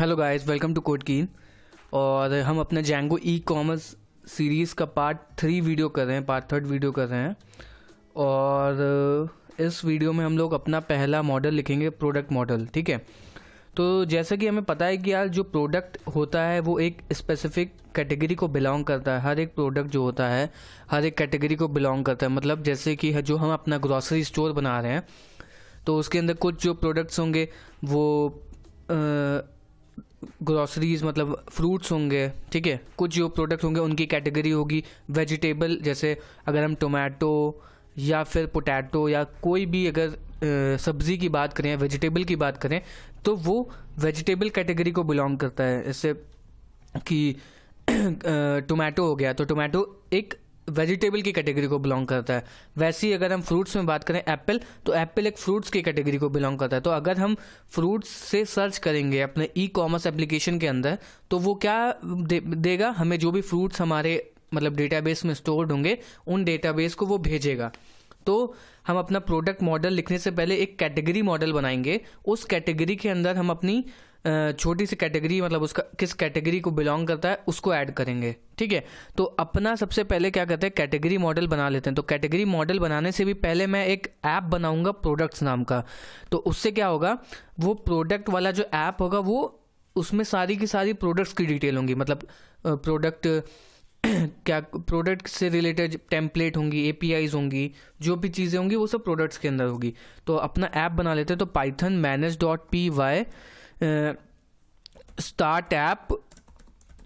Hello guys, welcome to code की। और हम अपने Django ई कॉमर्स सीरीज़ का पार्ट 3 वीडियो कर रहे हैं, पार्ट 3 वीडियो कर रहे हैं। और इस वीडियो में हम लोग अपना पहला मॉडल लिखेंगे, प्रोडक्ट मॉडल। ठीक है, तो जैसा कि हमें पता है कि यार जो प्रोडक्ट होता है वो एक स्पेसिफिक कैटेगरी को बिलोंग करता है। हर एक प्रोडक्ट जो होता है हर एक कैटेगरी को बिलोंग करता है। मतलब जैसे कि जो हम अपना ग्रॉसरी स्टोर बना रहे हैं तो उसके अंदर कुछ जो प्रोडक्ट्स होंगे वो ग्रॉसरीज मतलब फ्रूट्स होंगे। ठीक है, कुछ जो प्रोडक्ट होंगे उनकी कैटेगरी होगी वेजिटेबल। जैसे अगर हम टोमेटो या फिर पोटैटो या कोई भी अगर सब्ज़ी की बात करें, वेजिटेबल की बात करें, तो वो वेजिटेबल कैटेगरी को बिलोंग करता है। जैसे कि टोमेटो हो गया तो टोमेटो एक वेजिटेबल की कैटेगरी को बिलोंग करता है। वैसे ही अगर हम फ्रूट्स में बात करें एप्पल, तो एप्पल एक फ्रूट्स की कैटेगरी को बिलोंग करता है। तो अगर हम फ्रूट्स से सर्च करेंगे अपने ई कॉमर्स एप्लीकेशन के अंदर तो वो क्या देगा हमें, जो भी फ्रूट्स हमारे मतलब डेटाबेस में स्टोर्ड होंगे उन डेटाबेस को वो भेजेगा। तो हम अपना प्रोडक्ट मॉडल लिखने से पहले एक कैटेगरी मॉडल बनाएंगे। उस कैटेगरी के अंदर हम अपनी छोटी सी कैटेगरी मतलब उसका किस कैटेगरी को बिलोंग करता है उसको ऐड करेंगे। ठीक है, तो अपना सबसे पहले क्या करते हैं, कैटेगरी मॉडल बना लेते हैं। तो कैटेगरी मॉडल बनाने से भी पहले मैं एक ऐप बनाऊंगा प्रोडक्ट्स नाम का। तो उससे क्या होगा, वो प्रोडक्ट वाला जो ऐप होगा वो उसमें सारी की सारी प्रोडक्ट्स की डिटेल होंगी। मतलब प्रोडक्ट क्या प्रोडक्ट से रिलेटेड टेम्पलेट होंगी, एपीआईज होंगी, जो भी चीज़ें होंगी वो सब प्रोडक्ट्स के अंदर होगी। तो अपना ऐप बना लेते हैं। तो python manage.py start app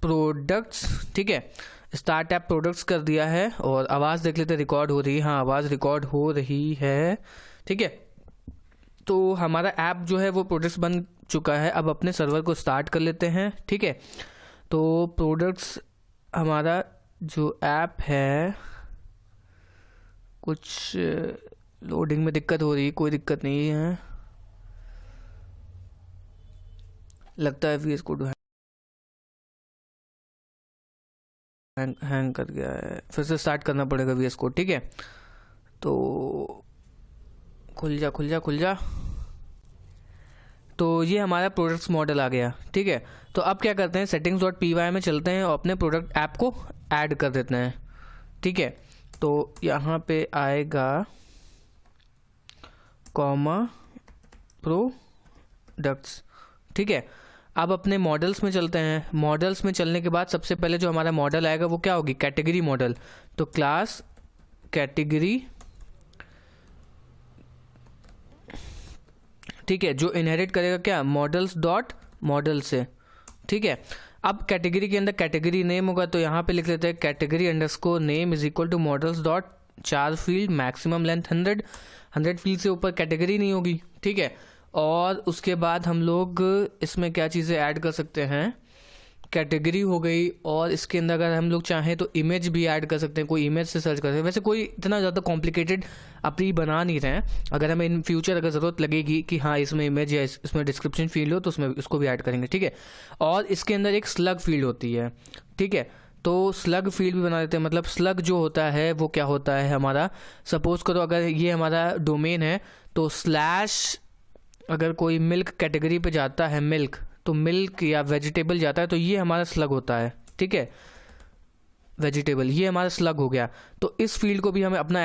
products. ठीक है, स्टार्ट ऐप प्रोडक्ट्स कर दिया है। और आवाज़ देख लेते, रिकॉर्ड हो रही है। हाँ, आवाज़ रिकॉर्ड हो रही है। ठीक है, तो हमारा ऐप जो है वो प्रोडक्ट्स बन चुका है। अब अपने सर्वर को स्टार्ट कर लेते हैं। ठीक है, तो प्रोडक्ट्स हमारा जो ऐप है, कुछ लोडिंग में दिक्कत हो रही है, कोई दिक्कत नहीं है, लगता है वीएस कोड हैंग कर गया है, फिर से स्टार्ट करना पड़ेगा वीएस कोड। ठीक है, तो खुल जा। तो ये हमारा प्रोडक्ट्स मॉडल आ गया। ठीक है, तो अब क्या करते हैं, settings.py में चलते हैं और अपने प्रोडक्ट ऐप को ऐड कर देते हैं। ठीक है, तो यहाँ पे आएगा कॉमा प्रोडक्ट्स। ठीक है, अब अपने मॉडल्स में चलते हैं। मॉडल्स में चलने के बाद सबसे पहले जो हमारा मॉडल आएगा वो क्या होगी, कैटेगरी मॉडल। तो क्लास कैटेगरी, ठीक है, जो इनहेरिट करेगा क्या, मॉडल्स डॉट मॉडल से। ठीक है, अब कैटेगरी के अंदर कैटेगरी नेम होगा तो यहाँ पे लिख लेते हैं category underscore name is equal to models dot 4 field, maximum length 100 field से ऊपर कैटेगरी नहीं होगी। ठीक है, और उसके बाद हम लोग इसमें क्या चीज़ें ऐड कर सकते हैं, कैटेगरी हो गई। और इसके अंदर अगर हम लोग चाहें तो इमेज भी ऐड कर सकते हैं, कोई इमेज से सर्च कर सकते हैं। वैसे कोई इतना ज़्यादा कॉम्प्लिकेटेड अपनी बना नहीं रहे हैं। अगर हमें इन फ्यूचर अगर ज़रूरत लगेगी कि हाँ इसमें इमेज या इसमें डिस्क्रिप्शन फील्ड हो तो उसमें इसको भी ऐड करेंगे। ठीक है, और इसके अंदर एक स्लग फील्ड होती है। ठीक है, तो स्लग फील्ड भी बना देते हैं। मतलब स्लग जो होता है वो क्या होता है हमारा, सपोज करो अगर ये हमारा डोमेन है तो स्लैश, अगर कोई मिल्क कैटेगरी पे जाता है, मिल्क, तो मिल्क या वेजिटेबल जाता है तो ये हमारा स्लग होता है। ठीक है, वेजिटेबल ये हमारा स्लग हो गया। तो इस फील्ड को भी हमें अपना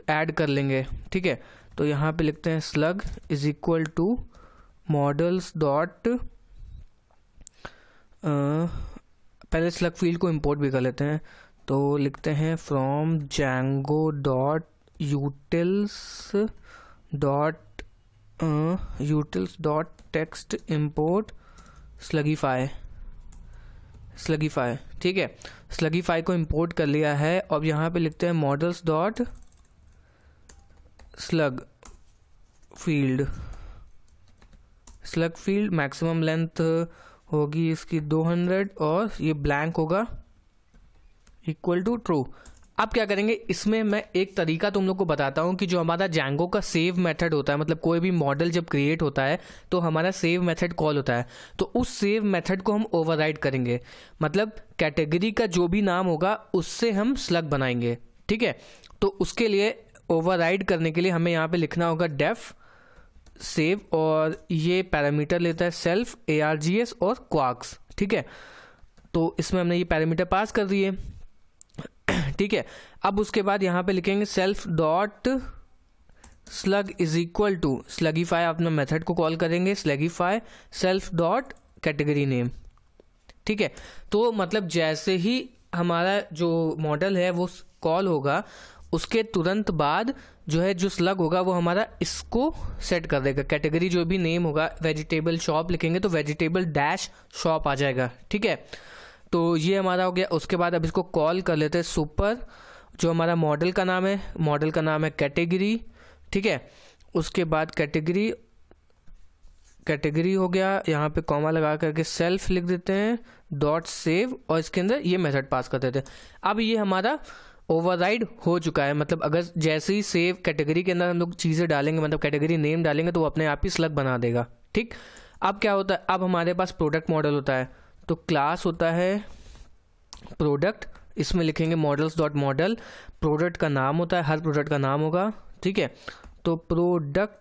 ऐड कर लेंगे। ठीक है, तो यहाँ पे लिखते हैं slug is equal to models dot, पहले स्लग फील्ड को इंपोर्ट भी कर लेते हैं। तो लिखते हैं from Django dot utils dot text import slugify. ठीक है, स्लगीफाई को इंपोर्ट कर लिया है। अब यहाँ पे लिखते हैं models dot slug field maximum length होगी इसकी 200 और ये ब्लैंक होगा इक्वल टू ट्रू। अब क्या करेंगे, इसमें मैं एक तरीका तुम लोग को बताता हूँ कि जो हमारा Django का सेव मेथड होता है, मतलब कोई भी मॉडल जब क्रिएट होता है तो हमारा सेव मेथड कॉल होता है। तो उस सेव मेथड को हम ओवरराइड करेंगे। मतलब कैटेगरी का जो भी नाम होगा उससे हम स्लग बनाएंगे। ठीक है, तो उसके लिए ओवरराइड करने के लिए हमें यहाँ पे लिखना होगा डेफ सेव, और ये पैरामीटर लेता है सेल्फ, ARGS और क्वार्क्स, ठीक है। तो इसमें हमने ये पैरामीटर पास कर दिए, ठीक है। अब उसके बाद यहाँ पे लिखेंगे self dot slug is equal to slugify, अपना मेथड को कॉल करेंगे slugify self dot category name, ठीक है। तो मतलब जैसे ही हमारा जो मॉडल है वो कॉल होगा, उसके तुरंत बाद जो है जो स्लग होगा वो हमारा इसको सेट कर देगा। कैटेगरी जो भी नेम होगा, वेजिटेबल शॉप लिखेंगे तो वेजिटेबल डैश शॉप आ जाएगा, ठीक है। तो ये हमारा हो गया। उसके बाद अब इसको कॉल कर लेते हैं सुपर, जो हमारा मॉडल का नाम है, मॉडल का नाम है कैटेगरी, ठीक है। उसके बाद कैटेगरी हो गया, यहाँ पे कॉमा लगा करके सेल्फ लिख देते हैं डॉट सेव, और इसके अंदर ये मेथड पास कर देते हैं। अब ये हमारा ओवरराइड हो चुका है, मतलब अगर जैसे ही सेव कैटेगरी के अंदर हम लोग चीज़ें डालेंगे, मतलब कैटेगरी नेम डालेंगे, तो वो अपने आप ही स्लग बना देगा, ठीक। अब क्या होता है, अब हमारे पास प्रोडक्ट मॉडल होता है, तो क्लास होता है प्रोडक्ट, इसमें लिखेंगे मॉडल्स डॉट मॉडल, प्रोडक्ट का नाम होता है, हर प्रोडक्ट का नाम होगा, ठीक है। तो product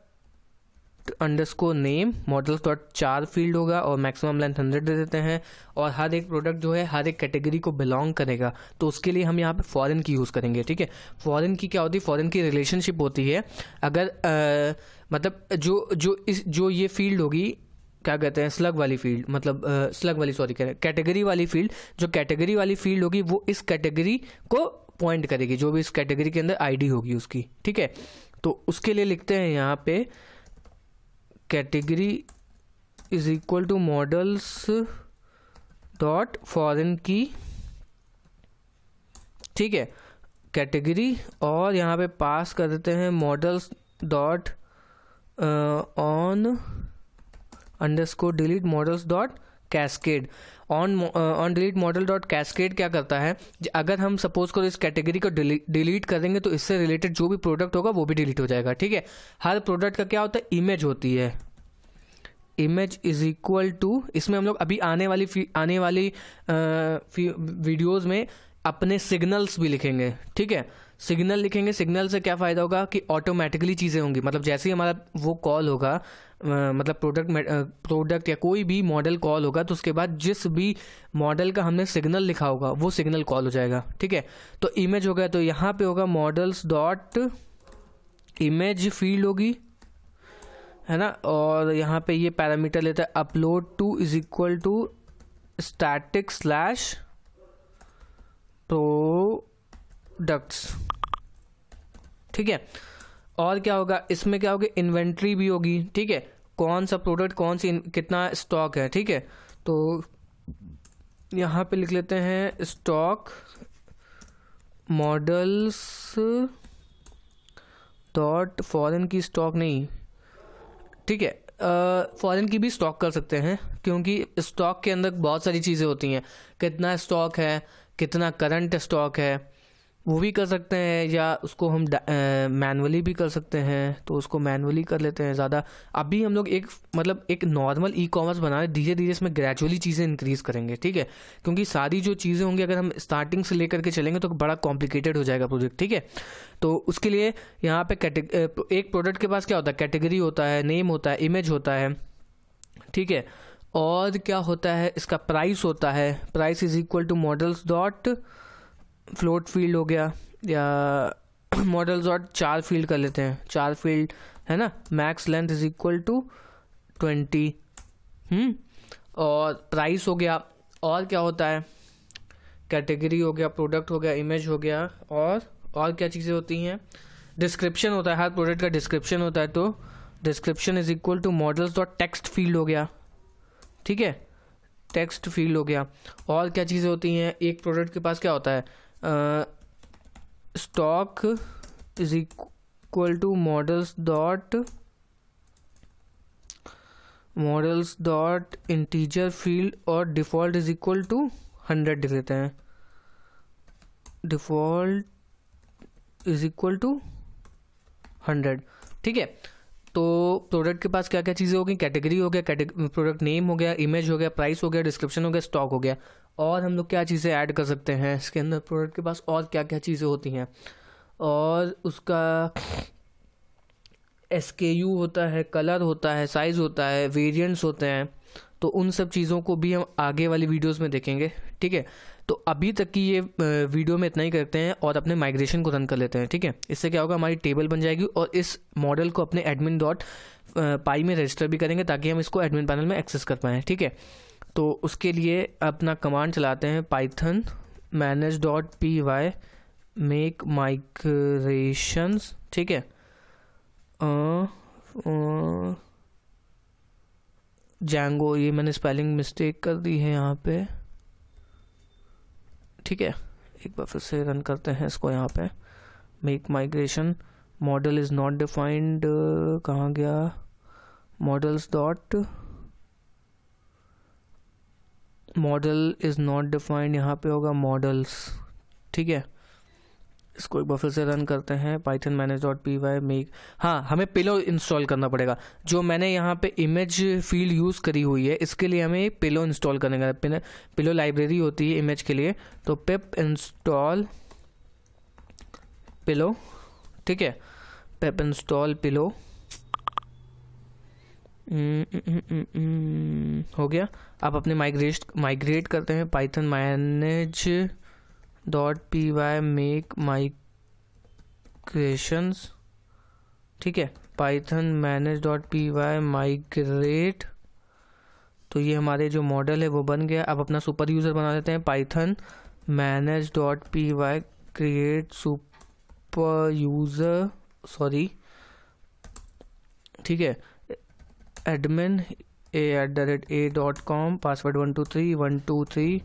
underscore name models dot 4 field होगा, और मैक्सिमम लेंथ 100 दे देते हैं, और हर एक प्रोडक्ट जो है हर एक कैटेगरी को बिलोंग करेगा, तो उसके लिए हम यहाँ पे फॉरेन की यूज़ करेंगे, ठीक है। फॉरेन की क्या होती है, फॉरेन की रिलेशनशिप होती है, अगर मतलब जो ये फील्ड होगी, क्या कहते हैं, स्लग वाली फील्ड, मतलब कैटेगरी वाली फील्ड, जो कैटेगरी वाली फील्ड होगी वो इस कैटेगरी को पॉइंट करेगी, जो भी इस कैटेगरी के अंदर आईडी होगी उसकी, ठीक है। तो उसके लिए लिखते हैं यहाँ पे category is equal to models dot foreign key, ठीक है, कैटेगरी, और यहाँ पे पास कर देते हैं models dot on underscore delete models dot cascade. On delete model dot cascade क्या करता है, अगर हम सपोज करो इस कैटेगरी को डिलीट करेंगे तो इससे रिलेटेड जो भी प्रोडक्ट होगा वो भी डिलीट हो जाएगा, ठीक है। हर प्रोडक्ट का क्या होता है, इमेज होती है, इमेज इज इक्वल टू, इसमें हम लोग अभी आने वाली वीडियोस में अपने सिग्नल्स भी लिखेंगे, ठीक है। सिग्नल लिखेंगे, सिग्नल से क्या फ़ायदा होगा कि ऑटोमेटिकली चीज़ें होंगी, मतलब जैसे ही हमारा वो कॉल होगा, मतलब प्रोडक्ट या कोई भी मॉडल कॉल होगा, तो उसके बाद जिस भी मॉडल का हमने सिग्नल लिखा होगा वो सिग्नल कॉल हो जाएगा, ठीक है। तो इमेज हो गया, तो यहाँ पे होगा मॉडल्स डॉट इमेज फील्ड होगी, है ना, और यहाँ पे ये पैरामीटर लेता है upload to is equal to static slash products, ठीक है। और क्या होगा, इसमें क्या होगा, इन्वेंट्री भी होगी, ठीक है, कौन सा प्रोडक्ट कौन सी कितना स्टॉक है, ठीक है। तो यहाँ पे लिख लेते हैं स्टॉक मॉडल्स डॉट फॉरेन की, स्टॉक नहीं, ठीक है, फॉरेन की भी स्टॉक कर सकते हैं, क्योंकि स्टॉक के अंदर बहुत सारी चीज़ें होती हैं, कितना स्टॉक है, कितना करंट स्टॉक है, वो भी कर सकते हैं, या उसको हम मैनुअली भी कर सकते हैं, तो उसको मैनुअली कर लेते हैं ज़्यादा। अभी हम लोग एक नॉर्मल ई कॉमर्स बना रहे हैं, धीरे धीरे इसमें ग्रेजुअली चीज़ें इंक्रीज़ करेंगे, ठीक है, क्योंकि सारी जो चीज़ें होंगी अगर हम स्टार्टिंग से लेकर के चलेंगे तो बड़ा कॉम्प्लिकेटेड हो जाएगा प्रोजेक्ट, ठीक है। तो उसके लिए यहाँ पे एक प्रोडक्ट के पास क्या होता है, कैटेगरी होता है, नेम होता है, इमेज होता है, ठीक है, और क्या होता है, इसका प्राइस होता है, price is equal to models dot float field हो गया, या मॉडल्स डॉट 4 फील्ड कर लेते हैं, 4 फील्ड है ना, max length is equal to 20, और प्राइस हो गया। और क्या होता है, कैटेगरी हो गया, प्रोडक्ट हो गया, इमेज हो गया, और क्या चीज़ें होती हैं, डिस्क्रिप्शन होता है, हर प्रोडक्ट का डिस्क्रिप्शन होता है, तो description is equal to models dot text field हो गया, ठीक है, टेक्स्ट फील्ड हो गया। और क्या चीज़ें होती हैं, एक प्रोडक्ट के पास क्या होता है, stock is equal to models dot integer field, और डिफ़ॉल्ट इज इक्वल टू 100 लिख देते हैं, डिफ़ॉल्ट इज इक्वल टू 100, ठीक है। तो प्रोडक्ट के पास क्या क्या चीज़ें होगी, कैटेगरी हो गया, प्रोडक्ट नेम हो गया, इमेज हो गया, प्राइस हो गया, डिस्क्रिप्शन हो गया, स्टॉक हो गया। और हम लोग क्या चीज़ें ऐड कर सकते हैं इसके अंदर, प्रोडक्ट के पास और क्या क्या चीज़ें होती हैं, और उसका SKU होता है, कलर होता है, साइज़ होता है, वेरिएंट्स होते हैं, तो उन सब चीज़ों को भी हम आगे वाली वीडियोस में देखेंगे, ठीक है। तो अभी तक की ये वीडियो में इतना ही करते हैं और अपने माइग्रेशन को रन कर लेते हैं, ठीक है। इससे क्या होगा, हमारी टेबल बन जाएगी और इस मॉडल को अपने admin.py में रजिस्टर भी करेंगे ताकि हम इसको एडमिन पैनल में एक्सेस कर पाएँ, ठीक है। तो उसके लिए अपना कमांड चलाते हैं python manage.py मेक माइग्रेशंस, ठीक है। जैंगो, ये मैंने स्पेलिंग मिस्टेक कर दी है यहाँ पे, ठीक है। एक बार फिर से रन करते हैं इसको। यहाँ पे make migration, model is not defined, कहाँ गया, मॉडल इज़ नॉट डिफाइंड, यहाँ पे होगा मॉडल्स, ठीक है। इसको एक बार फिर से रन करते हैं, python manage.py मेक, हाँ हमें पिलो इंस्टॉल करना पड़ेगा। जो मैंने यहाँ पे इमेज फील्ड यूज़ करी हुई है इसके लिए हमें पिलो इंस्टॉल करने का, पिलो लाइब्रेरी होती है इमेज के लिए, तो पिप इंस्टॉल पिलो, ठीक है, पिप इंस्टॉल पिलो, हो गया। अब अपने माइग्रेट करते हैं, python manage.py मेक माइग्रेशंस, ठीक है, python manage.py माइग्रेट। तो ये हमारे जो मॉडल है वो बन गया। अब अपना सुपर यूज़र बना लेते हैं, python manage.py create super user, sorry, ठीक है, admin a@a.com, password 123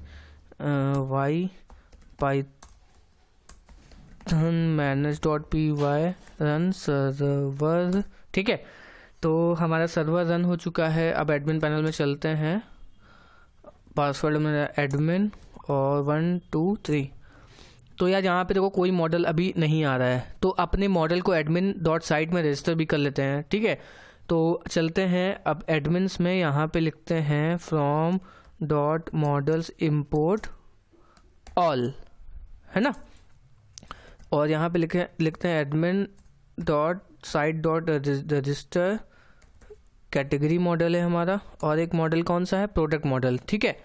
y, python manage.py run server, ठीक है। तो हमारा सर्वर रन हो चुका है। अब एडमिन पैनल में चलते हैं, पासवर्ड मेरा एडमिन और 1 2 3। तो यार यहाँ पे देखो कोई मॉडल अभी नहीं आ रहा है, तो अपने मॉडल को admin.site में रजिस्टर भी कर लेते हैं, ठीक है। तो चलते हैं अब एडमिन्स में, यहाँ पे लिखते हैं from .models import all, है ना, और यहाँ पे लिखते हैं admin.site.register, कैटेगरी मॉडल है हमारा, और एक मॉडल कौन सा है, प्रोडक्ट मॉडल, ठीक है।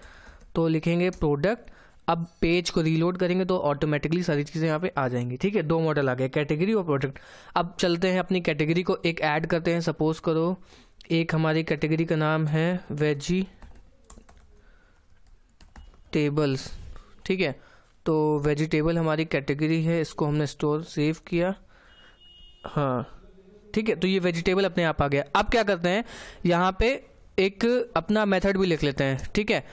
तो लिखेंगे प्रोडक्ट। अब पेज को रीलोड करेंगे तो ऑटोमेटिकली सारी चीज़ें यहाँ पे आ जाएंगी, ठीक है। 2 मॉडल आ गए, कैटेगरी और प्रोडक्ट। अब चलते हैं अपनी कैटेगरी को एक ऐड करते हैं। सपोज करो एक हमारी कैटेगरी का नाम है वेजिटेबल्स, ठीक है। तो वेजिटेबल हमारी कैटेगरी है, इसको हमने स्टोर सेव किया, हाँ ठीक है। तो ये वेजिटेबल अपने आप आ गया। अब क्या करते हैं, यहाँ पे एक अपना मेथड भी लिख लेते हैं, ठीक है।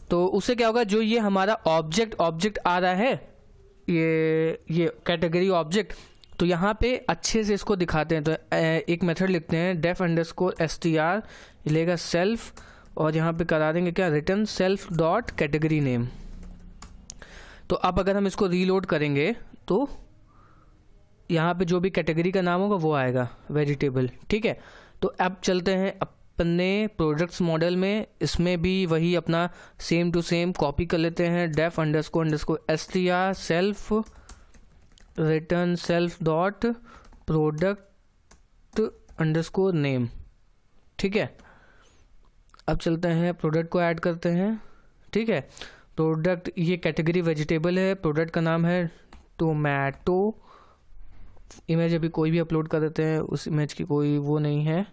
तो उससे क्या होगा, जो ये हमारा ऑब्जेक्ट आ रहा है, ये कैटेगरी ऑब्जेक्ट, तो यहाँ पे अच्छे से इसको दिखाते हैं। तो एक मेथड लिखते हैं def_str, लेगा सेल्फ, और यहाँ पे करा देंगे क्या, return self dot category name. तो अब अगर हम इसको रीलोड करेंगे तो यहाँ पे जो भी कैटेगरी का नाम होगा वो आएगा, वेजिटेबल, ठीक है। तो अब चलते हैं अपने प्रोडक्ट्स मॉडल में, इसमें भी वही अपना सेम टू सेम कॉपी कर लेते हैं, def_str self return self dot product underscore name, ठीक है। अब चलते हैं प्रोडक्ट को ऐड करते हैं, ठीक है। प्रोडक्ट, ये कैटेगरी वेजिटेबल है, प्रोडक्ट का नाम है टोमेटो। इमेज अभी कोई भी अपलोड कर देते हैं, उस इमेज की कोई वो नहीं है,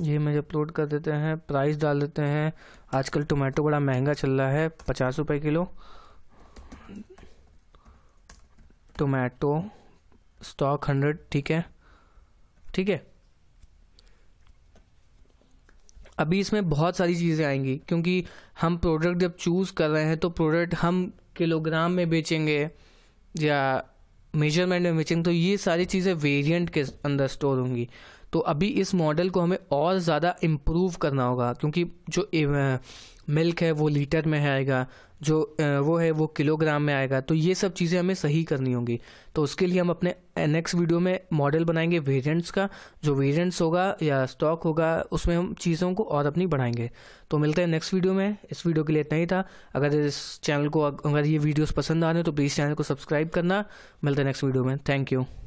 ये इमेज अपलोड कर देते हैं, प्राइस डाल देते हैं। आजकल टोमेटो बड़ा महंगा चल रहा है, 50 रुपये किलो टोमेटो, स्टॉक 100, ठीक है, ठीक है। अभी इसमें बहुत सारी चीज़ें आएंगी, क्योंकि हम प्रोडक्ट जब चूज़ कर रहे हैं तो प्रोडक्ट हम किलोग्राम में बेचेंगे या मेजरमेंट में बेचेंगे, तो ये सारी चीज़ें वेरिएंट के अंदर स्टोर होंगी। तो अभी इस मॉडल को हमें और ज़्यादा इम्प्रूव करना होगा, क्योंकि जो मिल्क है वो लीटर में आएगा, जो वो है वो किलोग्राम में आएगा, तो ये सब चीज़ें हमें सही करनी होंगी। तो उसके लिए हम अपने नेक्स्ट वीडियो में मॉडल बनाएंगे वेरिएंट्स का, जो वेरिएंट्स होगा या स्टॉक होगा उसमें हम चीज़ों को और अपनी बढ़ाएंगे। तो मिलते हैं नेक्स्ट वीडियो में। इस वीडियो के लिए इतना ही था। अगर इस चैनल को, अगर ये वीडियोस पसंद आ रहे हो तो प्लीज़ चैनल को सब्सक्राइब करना। मिलते हैं नेक्स्ट वीडियो में। Thank you.